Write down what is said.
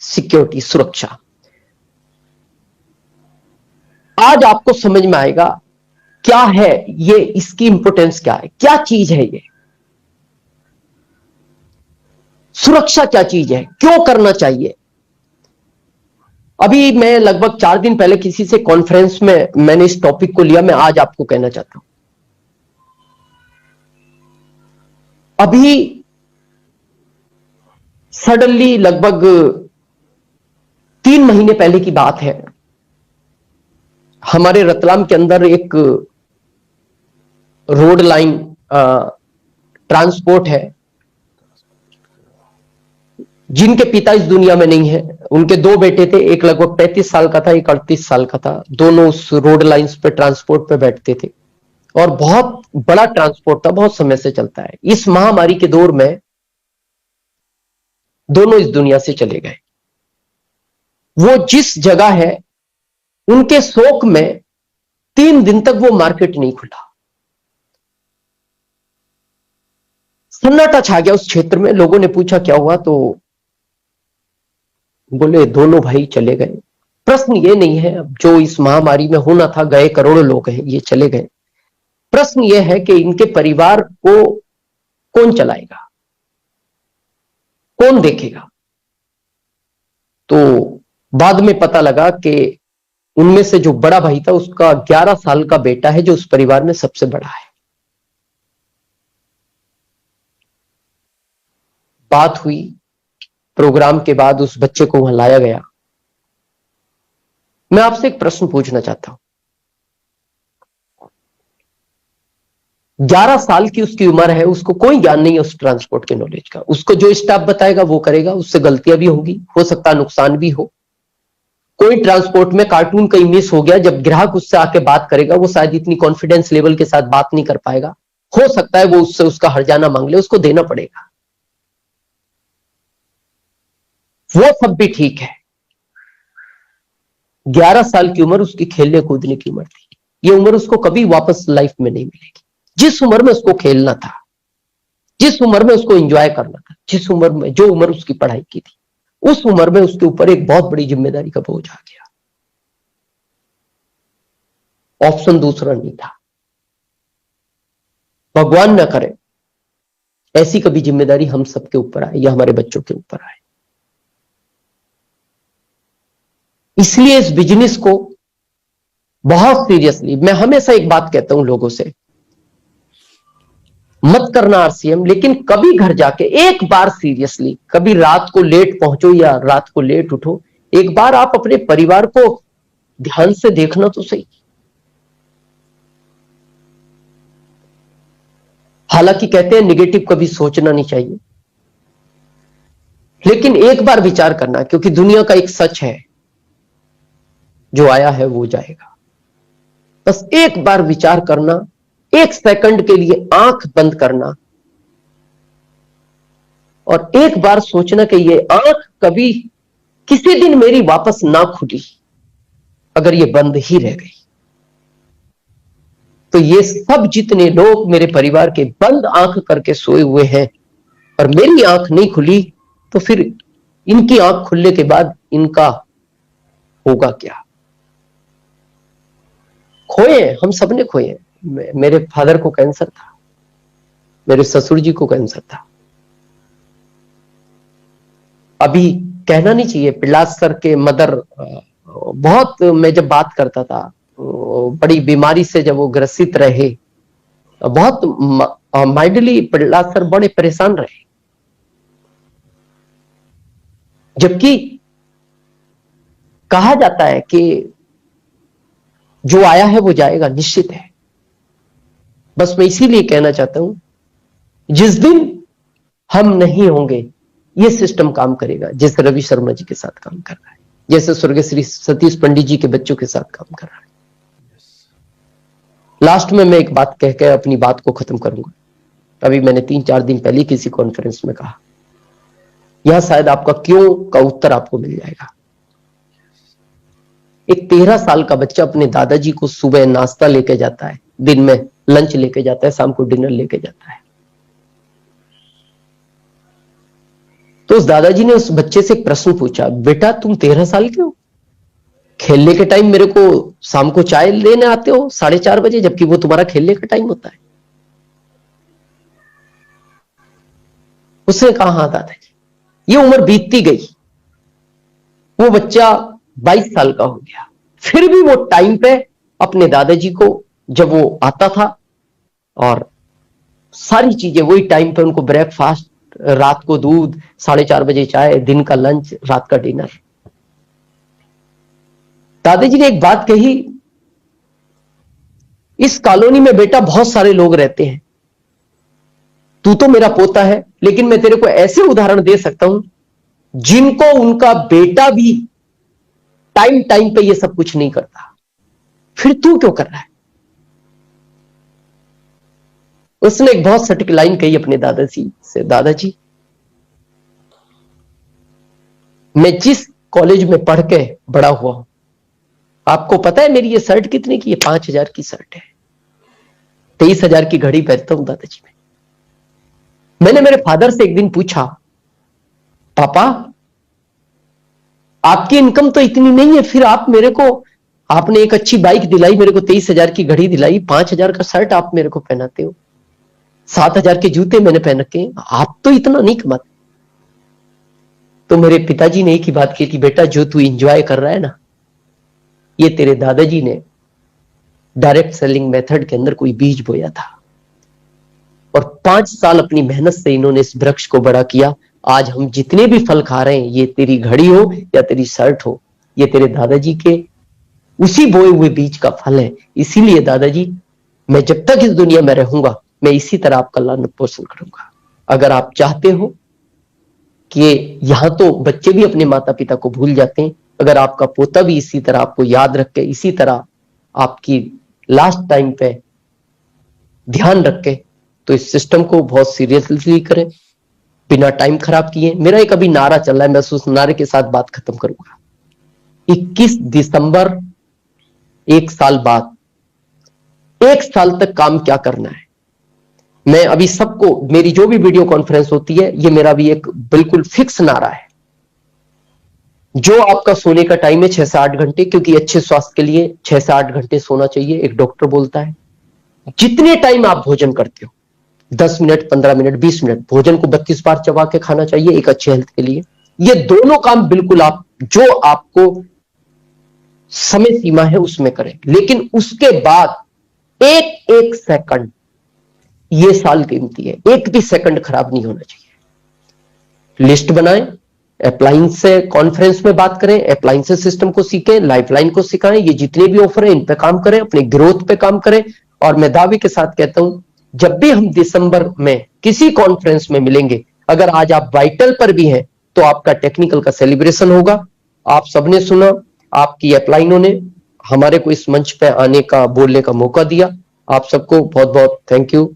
Security, सुरक्षा। आज आपको समझ में आएगा क्या है ये, इसकी इंपोर्टेंस क्या है, क्या चीज है ये सुरक्षा, क्या चीज है, क्यों करना चाहिए। अभी मैं लगभग 4 दिन पहले किसी से कॉन्फ्रेंस में मैंने इस टॉपिक को लिया, मैं आज आपको कहना चाहता हूं। अभी सडनली लगभग 3 महीने पहले की बात है, हमारे रतलाम के अंदर एक रोड लाइन ट्रांसपोर्ट है, जिनके पिता इस दुनिया में नहीं है। उनके 2 बेटे थे, एक लगभग 35 साल का था, एक 38 साल का था। दोनों उस रोड लाइंस पे ट्रांसपोर्ट पे बैठते थे और बहुत बड़ा ट्रांसपोर्ट था, बहुत समय से चलता है। इस महामारी के दौर में दोनों इस दुनिया से चले गए। वो जिस जगह है, उनके शोक में 3 दिन तक वो मार्केट नहीं खुला। सन्नाटा छा गया उस क्षेत्र में। लोगों ने पूछा क्या हुआ, तो बोले दोनों भाई चले गए। प्रश्न ये नहीं है अब जो इस महामारी में होना था, गए करोड़ों लोग हैं, ये चले गए। प्रश्न ये है कि इनके परिवार को कौन चलाएगा, कौन देखेगा। तो बाद में पता लगा कि उनमें से जो बड़ा भाई था, उसका 11 साल का बेटा है, जो उस परिवार में सबसे बड़ा है। बात हुई, प्रोग्राम के बाद उस बच्चे को वहां लाया गया। मैं आपसे एक प्रश्न पूछना चाहता हूं। 11 साल की उसकी उम्र है, उसको कोई ज्ञान नहीं है उस ट्रांसपोर्ट के नॉलेज का। उसको जो स्टाफ बताएगा वो करेगा, उससे गलतियां भी होंगी, हो सकता है नुकसान भी हो। कोई ट्रांसपोर्ट में कार्टून कहीं मिस हो गया, जब ग्राहक उससे आके बात करेगा, वो शायद इतनी कॉन्फिडेंस लेवल के साथ बात नहीं कर पाएगा। हो सकता है वो उससे उसका हर्जाना मांग ले, उसको देना पड़ेगा। वो सब भी ठीक है। 11 साल की उम्र उसकी खेलने कूदने की उम्र थी। ये उम्र उसको कभी वापस लाइफ में नहीं मिलेगी। जिस उम्र में उसको खेलना था, जिस उम्र में उसको एंजॉय करना था, जिस उम्र में, जो उम्र उसकी पढ़ाई की थी, उस उम्र में उसके ऊपर एक बहुत बड़ी जिम्मेदारी का बोझ आ गया। ऑप्शन दूसरा नहीं था। भगवान न करे ऐसी कभी जिम्मेदारी हम सबके ऊपर आए या हमारे बच्चों के ऊपर आए। इसलिए इस बिजनेस को बहुत सीरियसली, मैं हमेशा एक बात कहता हूं लोगों से, मत करना आरसीएम, लेकिन कभी घर जाके एक बार सीरियसली, कभी रात को लेट पहुंचो या रात को लेट उठो, एक बार आप अपने परिवार को ध्यान से देखना तो सही। हालांकि कहते हैं निगेटिव कभी सोचना नहीं चाहिए, लेकिन एक बार विचार करना, क्योंकि दुनिया का एक सच है, जो आया है वो जाएगा। बस एक बार विचार करना, 1 सेकंड के लिए आंख बंद करना और एक बार सोचना कि ये आंख कभी किसी दिन मेरी वापस ना खुली, अगर ये बंद ही रह गई तो ये सब जितने लोग मेरे परिवार के बंद आंख करके सोए हुए हैं और मेरी आंख नहीं खुली, तो फिर इनकी आंख खुलने के बाद इनका होगा क्या। खोए, हम सबने खोए। मेरे फादर को कैंसर था, मेरे ससुर जी को कैंसर था। अभी कहना नहीं चाहिए, प्रहलाद सर के मदर, बहुत, मैं जब बात करता था, बड़ी बीमारी से जब वो ग्रसित रहे, बहुत माइल्डली प्रहलाद सर बड़े परेशान रहे। जबकि कहा जाता है कि जो आया है वो जाएगा, निश्चित है। बस मैं इसीलिए कहना चाहता हूं, जिस दिन हम नहीं होंगे ये सिस्टम काम करेगा, जैसे रवि शर्मा जी के साथ काम कर रहा है, जैसे स्वर्गीय श्री सतीश पंडित जी के बच्चों के साथ काम कर रहा है। लास्ट में मैं एक बात कह के अपनी बात को खत्म करूंगा। अभी मैंने 3-4 दिन पहले किसी कॉन्फ्रेंस में कहा, यहां शायद आपका क्यों का उत्तर आपको मिल जाएगा। एक 13 साल का बच्चा अपने दादाजी को सुबह नाश्ता लेके जाता है, दिन में लंच लेके जाता है, शाम को डिनर लेके जाता है। तो उस दादाजी ने उस बच्चे से एक प्रश्न पूछा, बेटा तुम 13 साल के हो, खेलने के टाइम मेरे को शाम को चाय लेने आते हो 4:30 बजे, जबकि वो तुम्हारा खेलने का टाइम होता है। उसने कहा हाँ दादाजी। ये उम्र बीतती गई, वो बच्चा 22 साल का हो गया, फिर भी वो टाइम पे अपने दादाजी को जब वो आता था और सारी चीजें वही टाइम पे, उनको ब्रेकफास्ट, रात को दूध, 4:30 बजे चाय, दिन का लंच, रात का डिनर। दादाजी ने एक बात कही, इस कॉलोनी में बेटा बहुत सारे लोग रहते हैं, तू तो मेरा पोता है, लेकिन मैं तेरे को ऐसे उदाहरण दे सकता हूं जिनको उनका बेटा भी टाइम टाइम पे ये सब कुछ नहीं करता, फिर तू क्यों कर रहा है? उसने एक बहुत सटीक लाइन कही अपने दादाजी से, दादाजी मैं जिस कॉलेज में पढ़ के बड़ा हुआ हूं, आपको पता है मेरी ये शर्ट कितने की है? 5,000 की शर्ट है। 23,000 की घड़ी पहनता हूं दादाजी में। मैंने मेरे फादर से एक दिन पूछा, पापा आपकी इनकम तो इतनी नहीं है, फिर आप मेरे को, आपने एक अच्छी बाइक दिलाई मेरे को, 23,000 की घड़ी दिलाई, 5,000 का शर्ट आप मेरे को पहनाते हो, 7,000 के जूते मैंने पहन रखे, आप तो इतना नहीं कमाते। तो मेरे पिताजी ने एक ही बात की थी, बेटा जो तू एंजॉय कर रहा है ना, ये तेरे दादाजी ने डायरेक्ट सेलिंग मेथड के अंदर कोई बीज बोया था, और 5 साल अपनी मेहनत से इन्होंने इस वृक्ष को बड़ा किया। आज हम जितने भी फल खा रहे हैं, ये तेरी घड़ी हो या तेरी शर्ट हो, ये तेरे दादाजी के उसी बोए हुए बीज का फल है। इसीलिए दादाजी, मैं जब तक इस दुनिया में रहूंगा, मैं इसी तरह आपका लालन पोषण करूंगा। अगर आप चाहते हो कि यहां तो बच्चे भी अपने माता पिता को भूल जाते हैं, अगर आपका पोता भी इसी तरह आपको याद रख के, इसी तरह आपकी लास्ट टाइम पे ध्यान रखे, तो इस सिस्टम को बहुत सीरियसली करें, बिना टाइम खराब किए। मेरा एक अभी नारा चल रहा है, मैं उस नारे के साथ बात खत्म करूंगा। 21 दिसंबर, 1 साल बाद, 1 साल तक काम क्या करना है, मैं अभी सबको, मेरी जो भी वीडियो कॉन्फ्रेंस होती है, ये मेरा भी एक बिल्कुल फिक्स नारा है। जो आपका सोने का टाइम है 6 से 8 घंटे, क्योंकि अच्छे स्वास्थ्य के लिए 6 से 8 घंटे सोना चाहिए, एक डॉक्टर बोलता है। जितने टाइम आप भोजन करते हो, 10 मिनट, 15 मिनट, 20 मिनट, भोजन को 32 बार चबा के खाना चाहिए एक अच्छे हेल्थ के लिए। ये दोनों काम बिल्कुल आप, जो आपको समय सीमा है उसमें करें, लेकिन उसके बाद एक एक सेकंड, ये साल कीमती है, एक भी सेकंड खराब नहीं होना चाहिए। लिस्ट बनाएं, अप्लायंस से कॉन्फ्रेंस में बात करें, अप्लायंसेस सिस्टम को सीखें, लाइफलाइन को सिखाएं, ये जितने भी ऑफर है इन पे काम करें, अपने ग्रोथ पे काम करें। और मैं दावे के साथ कहता हूं, जब भी हम दिसंबर में किसी कॉन्फ्रेंस में मिलेंगे, अगर आज आप वाइटल पर भी हैं, तो आपका टेक्निकल का सेलिब्रेशन होगा। आप सबने सुना, आपकी अपलाइनों ने हमारे को इस मंच पे आने का, बोलने का मौका दिया। आप सबको बहुत बहुत थैंक यू।